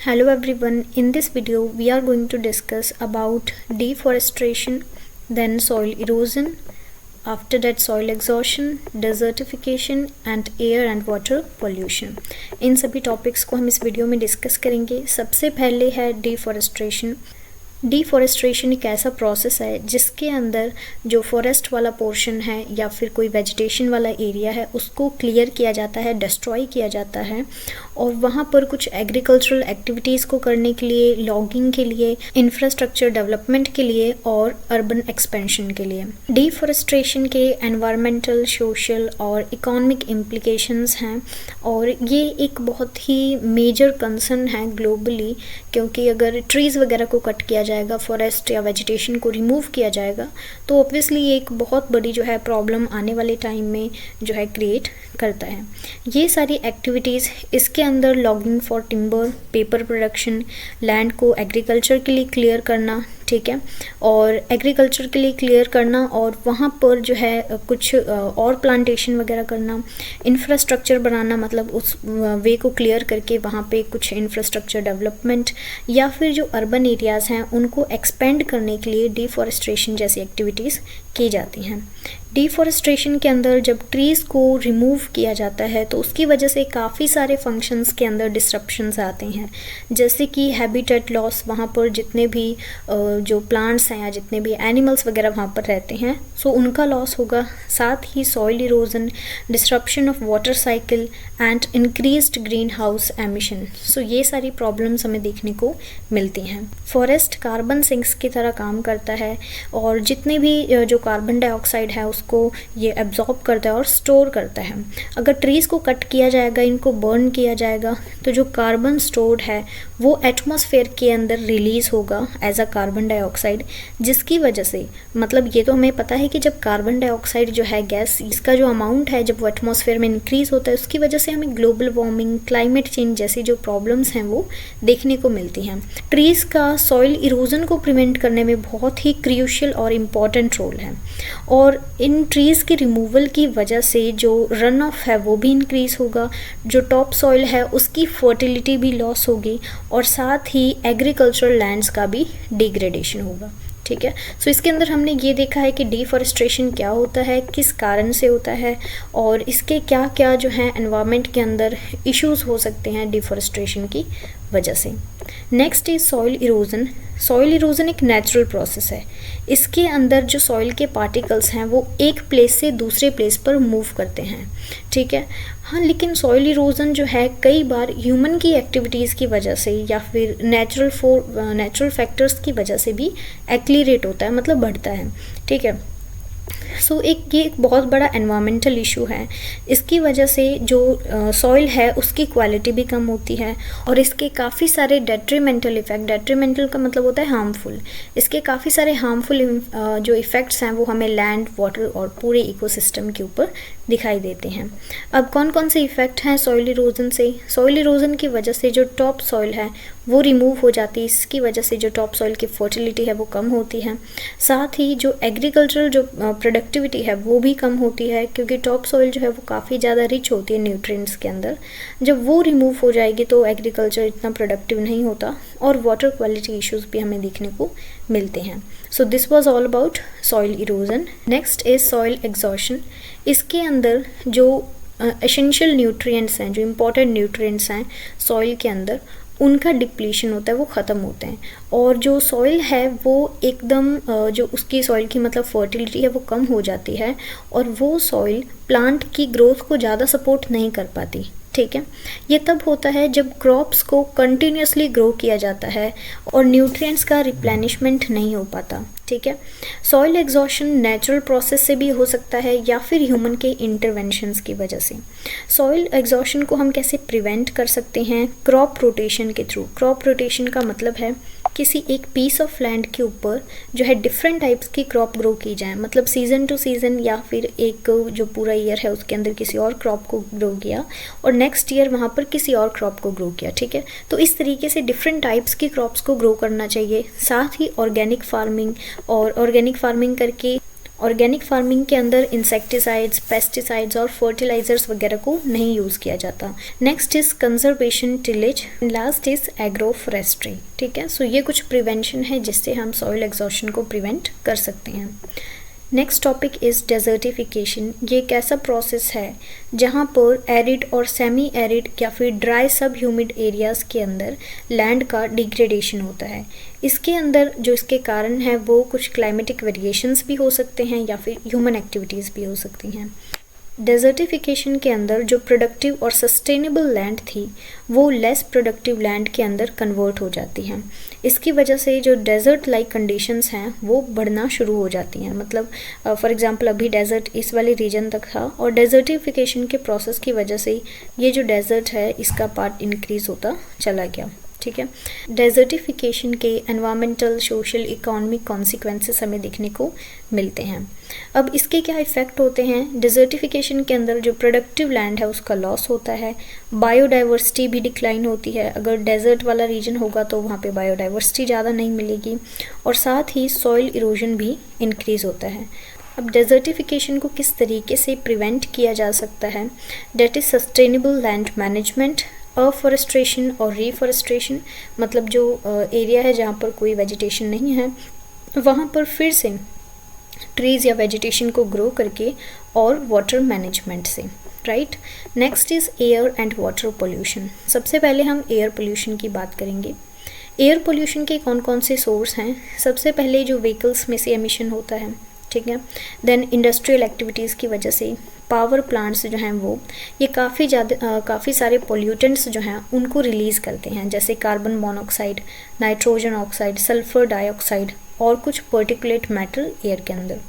Hello everyone, in this video we are going to discuss about deforestation, then soil erosion, after that soil exhaustion, desertification and air and water pollution. इन सभी topics को हम इस video में discuss करेंगे। सबसे पहले है deforestation. Deforestation एक ऐसा प्रोसेस है जिसके अंदर जो फॉरेस्ट वाला पोर्शन है या फिर कोई वेजिटेशन वाला एरिया है उसको क्लियर किया जाता है, डिस्ट्रॉय किया जाता है और वहाँ पर कुछ एग्रीकल्चरल एक्टिविटीज़ को करने के लिए, लॉगिंग के लिए, इंफ्रास्ट्रक्चर डेवलपमेंट के लिए और अर्बन एक्सपेंशन के लिए। डिफॉरेस्टेशन के एनवायरमेंटल, सोशल और इकोनॉमिक इम्प्लीकेशंस हैं और ये एक बहुत ही मेजर कंसर्न है ग्लोबली, क्योंकि अगर ट्रीज़ वगैरह को कट किया जाएगा, फॉरेस्ट या वेजिटेशन को रिमूव किया जाएगा तो ऑब्वियसली ये एक बहुत बड़ी जो है प्रॉब्लम आने वाले टाइम में जो है क्रिएट करता है। ये सारी एक्टिविटीज़ इसके अंदर logging for timber, paper production, land को एग्रीकल्चर के लिए क्लियर करना, ठीक है, और एग्रीकल्चर के लिए क्लियर करना और वहाँ पर जो है कुछ और प्लांटेशन वगैरह करना, इंफ्रास्ट्रक्चर बनाना, मतलब उस वे को क्लियर करके वहाँ पे कुछ इंफ्रास्ट्रक्चर डेवलपमेंट या फिर जो अर्बन एरियाज़ हैं उनको एक्सपेंड करने के लिए डिफॉरेस्टेशन जैसी एक्टिविटीज़ की जाती हैं। डिफॉरेस्टेशन के अंदर जब ट्रीज़ को रिमूव किया जाता है तो उसकी वजह से काफ़ी सारे फंक्शंस के अंदर डिसरप्शंस आते हैं, जैसे कि हैबिटेट लॉस, वहाँ पर जितने भी जो प्लांट्स हैं या जितने भी एनिमल्स वगैरह वहाँ पर रहते हैं सो उनका लॉस होगा। साथ ही soil erosion, disruption of water cycle and increased green house emission, so ये सारी प्रॉब्लम्स हमें देखने को मिलती हैं। फॉरेस्ट कार्बन सिंक्स की तरह काम करता है और जितने भी जो कार्बन डाइऑक्साइड है उसको ये एब्जॉर्ब करता है और स्टोर करता है। अगर ट्रीज़ को कट किया जाएगा, इनको बर्न किया जाएगा तो जो कार्बन स्टोर्ड है वो एटमॉस्फेयर के अंदर रिलीज़ होगा एज अ कार्बन डाइऑक्साइड, जिसकी वजह से, मतलब ये तो हमें पता है कि जब कार्बन डाइऑक्साइड जो है गैस, इसका जो अमाउंट है जब वो एटमॉस्फेयर में इंक्रीज़ होता है उसकी वजह से हमें ग्लोबल वार्मिंग, क्लाइमेट चेंज जैसी जो प्रॉब्लम्स हैं वो देखने को मिलती हैं। ट्रीज़ का सॉइल इरोजन को प्रिवेंट करने में बहुत ही क्रूशियल और इम्पॉर्टेंट रोल है और इन ट्रीज़ के रिमूवल की वजह से जो रन ऑफ है वो भी इंक्रीज़ होगा, जो टॉप सॉइल है उसकी फर्टिलिटी भी लॉस होगी और साथ ही एग्रीकल्चरल लैंड्स का भी डिग्रेडेशन होगा, ठीक है। सो इसके अंदर हमने ये देखा है कि डिफॉरेस्टेशन क्या होता है, किस कारण से होता है और इसके क्या क्या जो हैं एनवायरनमेंट के अंदर इश्यूज़ हो सकते हैं डिफॉरेस्टेशन की वजह से। Next is soil erosion. Soil erosion एक नेचुरल प्रोसेस है। इसके अंदर जो सॉइल के पार्टिकल्स हैं वो एक प्लेस से दूसरे प्लेस पर मूव करते हैं, ठीक है। हाँ, लेकिन सॉइल इरोजन जो है कई बार ह्यूमन की एक्टिविटीज़ की वजह से या फिर नेचुरल फैक्टर्स की वजह से भी एक्लीरेट होता है, मतलब बढ़ता है, ठीक है। सो ये एक बहुत बड़ा एनवायरमेंटल इशू है। इसकी वजह से जो सॉइल है उसकी क्वालिटी भी कम होती है और इसके काफ़ी सारे डेट्रीमेंटल इफ़ेक्ट, डेट्रीमेंटल का मतलब होता है हार्मफुल, इसके काफ़ी सारे हार्मफुल जो इफ़ेक्ट्स हैं वो हमें लैंड, वाटर और पूरे इकोसिस्टम के ऊपर दिखाई देते हैं। अब कौन कौन से इफ़ेक्ट हैं सॉइल इरोजन से? सॉइल इरोजन की वजह से जो टॉप सॉइल है वो रिमूव हो जाती है, इसकी वजह से जो टॉप सॉइल की फर्टिलिटी है वो कम होती है। साथ ही जो एग्रीकल्चरल जो प्रोडक्टिविटी है वो भी कम होती है, क्योंकि टॉप सॉइल जो है वो काफ़ी ज़्यादा रिच होती है न्यूट्रिएंट्स के अंदर। जब वो रिमूव हो जाएगी तो एग्रीकल्चर इतना प्रोडक्टिव नहीं होता और वाटर क्वालिटी इश्यूज़ भी हमें देखने को मिलते हैं। So this was all about soil erosion. Next is soil exhaustion. इसके अंदर जो एसेंशियल न्यूट्रिएंट्स हैं, जो इम्पॉर्टेंट न्यूट्रिएंट्स हैं सॉइल के अंदर, उनका डिप्लीशन होता है, वो ख़त्म होते हैं और जो सॉइल है वो एकदम जो उसकी सॉइल की मतलब फर्टिलिटी है वो कम हो जाती है और वो सॉइल प्लांट की ग्रोथ को ज़्यादा सपोर्ट नहीं कर पाती, ठीक है। ये तब होता है जब क्रॉप्स को कंटिन्यूसली ग्रो किया जाता है और न्यूट्रिएंट्स का रिप्लेनिशमेंट नहीं हो पाता, ठीक है। सॉइल एग्जॉशन नेचुरल प्रोसेस से भी हो सकता है या फिर ह्यूमन के इंटरवेंशंस की वजह से। सॉइल एग्जॉशन को हम कैसे प्रिवेंट कर सकते हैं? क्रॉप रोटेशन के थ्रू। क्रॉप रोटेशन का मतलब है किसी एक पीस ऑफ लैंड के ऊपर जो है डिफरेंट टाइप्स की क्रॉप ग्रो की जाए, मतलब सीज़न टू सीज़न या फिर एक जो पूरा ईयर है उसके अंदर किसी और क्रॉप को ग्रो किया और नेक्स्ट ईयर वहाँ पर किसी और क्रॉप को ग्रो किया, ठीक है। तो इस तरीके से डिफरेंट टाइप्स की क्रॉप्स को ग्रो करना चाहिए। साथ ही ऑर्गेनिक फार्मिंग, और ऑर्गेनिक फार्मिंग करके ऑर्गेनिक फार्मिंग के अंदर इंसेक्टिसाइड्स, पेस्टिसाइड्स और फर्टिलाइजर्स वगैरह को नहीं यूज़ किया जाता। Next is conservation tillage, last is agro forestry. ठीक है, सो ये कुछ प्रिवेंशन है जिससे हम सॉइल एग्जॉशन को प्रिवेंट कर सकते हैं। Next topic is desertification. ये एक ऐसा प्रोसेस है जहाँ पर एरिड और सेमी एरिड या फिर ड्राई सब ह्यूमिड एरियाज़ के अंदर लैंड का डिग्रेडेशन होता है। इसके अंदर जो इसके कारण है वो कुछ क्लाइमेटिक वेरिएशंस भी हो सकते हैं या फिर ह्यूमन एक्टिविटीज़ भी हो सकती हैं। डेजर्टिफिकेशन के अंदर जो प्रोडक्टिव और सस्टेनेबल लैंड थी वो लेस प्रोडक्टिव लैंड के अंदर कन्वर्ट हो जाती हैं। इसकी वजह से जो डेजर्ट लाइक कंडीशंस हैं वो बढ़ना शुरू हो जाती हैं। मतलब फॉर एग्जांपल अभी डेजर्ट इस वाले रीजन तक था और डेजर्टिफिकेशन के प्रोसेस की वजह से ये जो डेजर्ट है इसका पार्ट इंक्रीज होता चला गया। ठीक है, डेजर्टिफिकेशन के एनवायरमेंटल, सोशल, इकोनॉमिक कॉन्सिक्वेंसेस हमें देखने को मिलते हैं। अब इसके क्या इफ़ेक्ट होते हैं? डेजर्टिफिकेशन के अंदर जो प्रोडक्टिव लैंड है उसका लॉस होता है, बायोडाइवर्सिटी भी डिक्लाइन होती है। अगर डेजर्ट वाला रीजन होगा तो वहाँ पे बायोडाइवर्सिटी ज़्यादा नहीं मिलेगी और साथ ही सॉइल इरोजन भी इंक्रीज़ होता है। अब डेजर्टिफिकेशन को किस तरीके से प्रिवेंट किया जा सकता है? That is sustainable land management, afforestation और रीफॉरेस्ट्रेशन। मतलब जो एरिया है जहाँ पर कोई वेजिटेशन नहीं है वहाँ पर फिर से ट्रीज़ या वेजिटेशन को ग्रो करके और वाटर मैनेजमेंट से, right. Next is air and water pollution. सबसे पहले हम एयर पोल्यूशन की बात करेंगे। एयर पोल्यूशन के कौन कौन से सोर्स हैं? सबसे पहले जो व्हीकल्स में से एमिशन होता है, ठीक है। देन इंडस्ट्रियल एक्टिविटीज़ की वजह से पावर प्लांट्स जो हैं वो ये काफ़ी सारे पोल्यूटेंट्स जो हैं उनको रिलीज़ करते हैं, जैसे carbon monoxide, nitrogen oxide, sulphur dioxide और कुछ पर्टिकुलेट मैटर एयर के अंदर।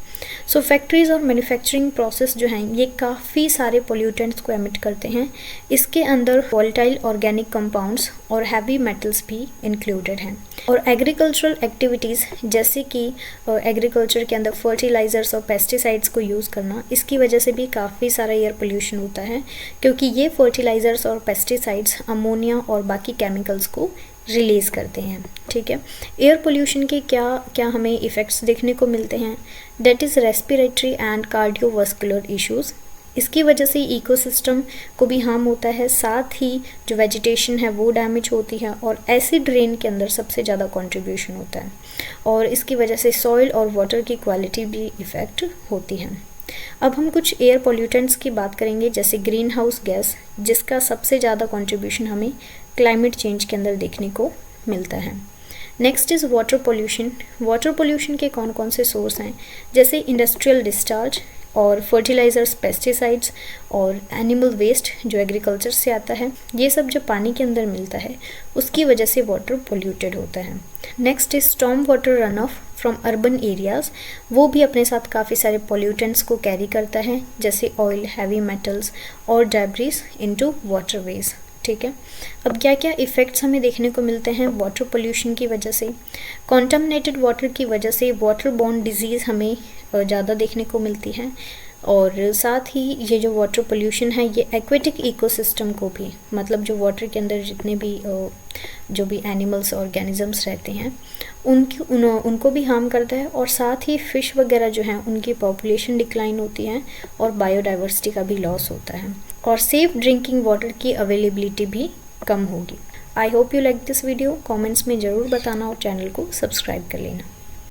सो फैक्ट्रीज़ और मैन्युफैक्चरिंग प्रोसेस जो हैं ये काफ़ी सारे पोल्यूटेंट्स को एमिट करते हैं। इसके अंदर वोलेटाइल ऑर्गेनिक कंपाउंड्स और हैवी मेटल्स भी इंक्लूडेड हैं। और एग्रीकल्चरल एक्टिविटीज़ जैसे कि एग्रीकल्चर के अंदर फर्टिलाइज़र्स और पेस्टिसाइड्स को यूज़ करना, इसकी वजह से भी काफ़ी सारा एयर पोल्यूशन होता है, क्योंकि ये फर्टिलाइज़र्स और पेस्टिसाइड्स अमोनिया और बाकी केमिकल्स को रिलीज़ करते हैं। ठीक है, एयर पोल्यूशन के क्या क्या हमें इफ़ेक्ट्स देखने को मिलते हैं? That is respiratory and cardiovascular issues. इसकी वजह से इकोसिस्टम को भी हार्म होता है, साथ ही जो वेजिटेशन है वो डैमेज होती है और एसिड रेन के अंदर सबसे ज़्यादा कंट्रीब्यूशन होता है और इसकी वजह से सॉइल और वाटर की क्वालिटी भी इफ़ेक्ट होती है। अब हम कुछ एयर पोल्यूटेंट्स की बात करेंगे, जैसे ग्रीन हाउस गैस, जिसका सबसे ज़्यादा कंट्रीब्यूशन हमें क्लाइमेट चेंज के अंदर देखने को मिलता है। Next is water pollution. Water pollution के कौन कौन से सोर्स हैं? जैसे इंडस्ट्रियल डिस्चार्ज और फर्टिलाइज़र्स, पेस्टिसाइड्स और एनिमल वेस्ट जो एग्रीकल्चर से आता है, ये सब जो पानी के अंदर मिलता है उसकी वजह से वाटर पोल्यूटेड होता है। Next is storm water run of from urban areas. वो भी अपने साथ काफ़ी सारे पोल्यूटेंट्स को कैरी करता है, जैसे ऑयल, हैवी मेटल्स और डेब्रिस इनटू वाटरवेज। ठीक है, अब क्या क्या इफ़ेक्ट्स हमें देखने को मिलते हैं वाटर पोल्यूशन की वजह से? कॉन्टामिनेटेड वाटर की वजह से वाटर बॉर्न डिजीज़ हमें ज़्यादा देखने को मिलती है और साथ ही ये जो वाटर पोल्यूशन है ये एक्वेटिक इकोसिस्टम को भी, मतलब जो वाटर के अंदर जितने भी जो भी एनिमल्स ऑर्गेनिजम्स रहते हैं उनको भी हार्म करता है और साथ ही फ़िश वगैरह जो हैं उनकी पॉपुलेशन डिक्लाइन होती है और बायोडाइवर्सिटी का भी लॉस होता है और सेफ़ ड्रिंकिंग वाटर की अवेलेबिलिटी भी कम होगी। I hope you like this video. Comments में ज़रूर बताना और चैनल को सब्सक्राइब कर लेना।